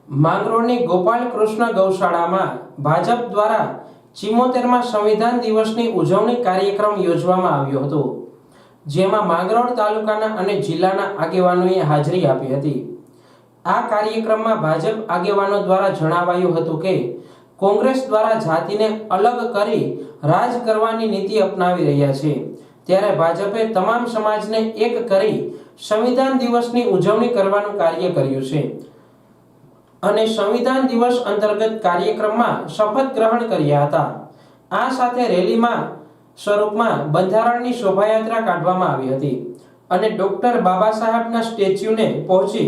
માંગરોળની ગોપાલ કૃષ્ણ ગૌશાળામાં ભાજપ દ્વારા 74મા સંવિધાન દિવસની ઉજવણી કાર્યક્રમ યોજવામાં આવ્યો હતો, જેમાં માંગરોળ તાલુકાના અને જિલ્લાના આગેવાનોએ હાજરી આપી હતી। આ કાર્યક્રમમાં ભાજપ આગેવાનો દ્વારા જણાવાયું હતું કે કોંગ્રેસ દ્વારા જાતિને અલગ કરી રાજ કરવાની નીતિ અપનાવી રહ્યા છે, ત્યારે ભાજપે તમામ સમાજને એક કરી સંવિધાન દિવસની ઉજવણી કરવાનું કાર્ય કર્યું છે અને સંવિધાન દિવસ અંતર્ગત કાર્યક્રમમાં શપથ ગ્રહણ કર્યા હતા। આ સાથે રેલીમાં સ્વરૂપમાં બંધારણની શોભાયાત્રા કાઢવામાં આવી હતી અને ડોક્ટર બાબા સાહેબના સ્ટેચ્યુને પહોંચી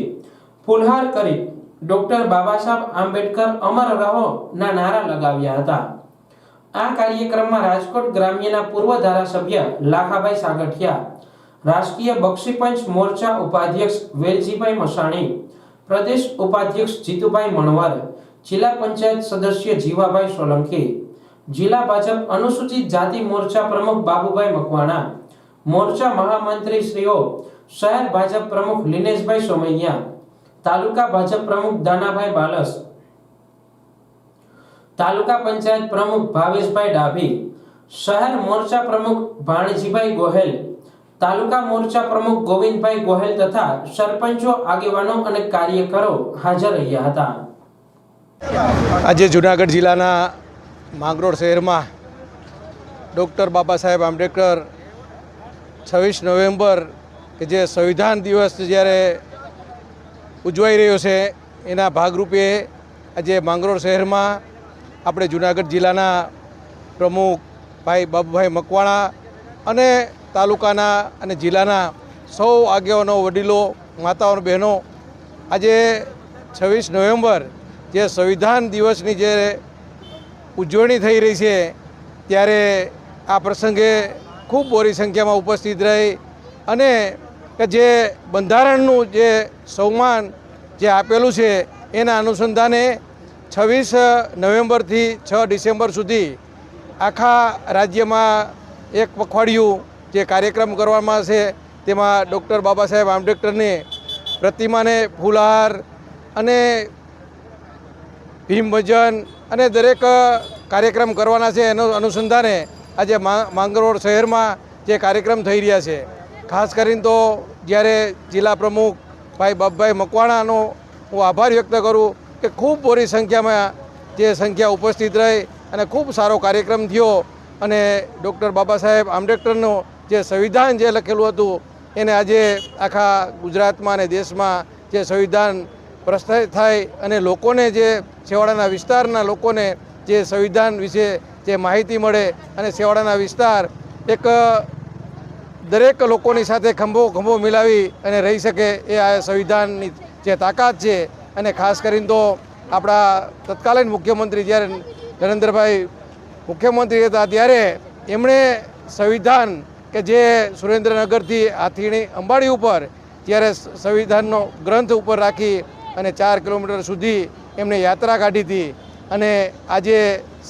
ફૂલહાર કરી ડોક્ટર બાબા સાહેબ આંબેડકર અમર રહો ના નારા લગાવ્યા હતા। આ કાર્યક્રમમાં રાજકોટ ગ્રામ્યના પૂર્વ ધારાસભ્ય લાખાભાઈ સાગઠિયા, રાષ્ટ્રીય બક્ષીપંચ મોરચા ઉપાધ્યક્ષ વેલજીભાઈ મસાણી, પ્રદેશ ઉપાધ્યક્ષ જીતુભાઈ મણવર, જિલ્લા પંચાયત સદસ્ય જીવાભાઈ સોલંકી, જિલ્લા ભાજપ અનુસૂચિત જાતિ મોરચા પ્રમુખ બાબુભાઈ મકવાણા, મોરચા મહામંત્રી શ્રીઓ, શહેર ભાજપ પ્રમુખ લિનેશભાઈ સોમૈયા, તાલુકા ભાજપ પ્રમુખ દાનાભાઈ બાલસ, તાલુકા પંચાયત પ્રમુખ ભાવેશભાઈ ડાભી, શહેર મોરચા પ્રમુખ ભાણજીભાઈ ગોહેલ, તાલુકા મોરચા પ્રમુખ ગોવિંદભાઈ ગોહેલ તથા સરપંચો, આગેવાનો અને કાર્યકરો હાજર રહ્યા હતા। આજે જૂનાગઢ જિલ્લાના માંગરોળ શહેરમાં ડૉક્ટર બાબા સાહેબ આંબેડકર 26 નવેમ્બર કે જે સંવિધાન દિવસ જ્યારે ઉજવાઈ રહ્યો છે એના ભાગરૂપે આજે માંગરોળ શહેરમાં આપણે જૂનાગઢ જિલ્લાના પ્રમુખ ભાઈ બાબુભાઈ મકવાણા અને તાલુકાના અને જિલ્લાના સૌ આગેવાનો, વડીલો, માતાઓ, બહેનો આજે 26 નવેમ્બર જે સંવિધાન દિવસની જે ઉજવણી થઈ રહી છે ત્યારે આ પ્રસંગે ખૂબ મોટી સંખ્યામાં ઉપસ્થિત રહી અને કે જે બંધારણનું જે સન્માન જે આપેલું છે એના અનુસંધાને 26 નવેમ્બરથી 6 ડિસેમ્બર સુધી આખા રાજ્યમાં એક પખવાડિયું જે કાર્યક્રમ કરવામાં છે તેમાં ડૉક્ટર બાબા સાહેબ આંબેડકરની પ્રતિમાને ફૂલહાર અને ભીમ ભજન અને દરેક કાર્યક્રમ કરવાના છે એનો અનુસંધાને આજે માંગરોળ શહેરમાં જે કાર્યક્રમ થઈ રહ્યા છે, ખાસ કરીને તો જ્યારે જિલ્લા પ્રમુખ ભાઈ બાબુભાઈ મકવાણાનો હું આભાર વ્યક્ત કરું કે ખૂબ મોટી સંખ્યામાં જે સંખ્યા ઉપસ્થિત રહી અને ખૂબ સારો કાર્યક્રમ થયો અને ડૉક્ટર બાબા સાહેબ આંબેડકરનું જે સંવિધાન જે લખેલું હતું એને આજે આખા ગુજરાતમાં અને દેશમાં જે સંવિધાન પ્રસ્થાપિત થાય અને લોકોને જે છેવાડાના વિસ્તારના લોકોને જે સંવિધાન વિશે જે માહિતી મળે અને છેવાડાના વિસ્તાર એક દરેક લોકોની સાથે ખંભો મિલાવી અને રહી શકે એ આ સંવિધાનની જે તાકાત છે। અને ખાસ કરીને તો આપણા તત્કાલીન મુખ્યમંત્રી જ્યારે નરેન્દ્રભાઈ મુખ્યમંત્રી હતા ત્યારે એમણે સંવિધાન કે જે સુરેન્દ્રનગરથી હાથીણી અંબાડી ઉપર જ્યારે સંવિધાનનો ગ્રંથ ઉપર રાખી અને 4 કિલોમીટર સુધી એમણે યાત્રા કાઢી હતી અને આજે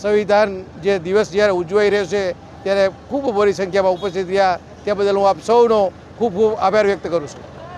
સંવિધાન જે દિવસ જ્યારે ઉજવાઈ રહ્યો છે ત્યારે ખૂબ મોટી સંખ્યામાં ઉપસ્થિત રહ્યા, તે બદલ હું આપ સૌનો ખૂબ આભાર વ્યક્ત કરું છું।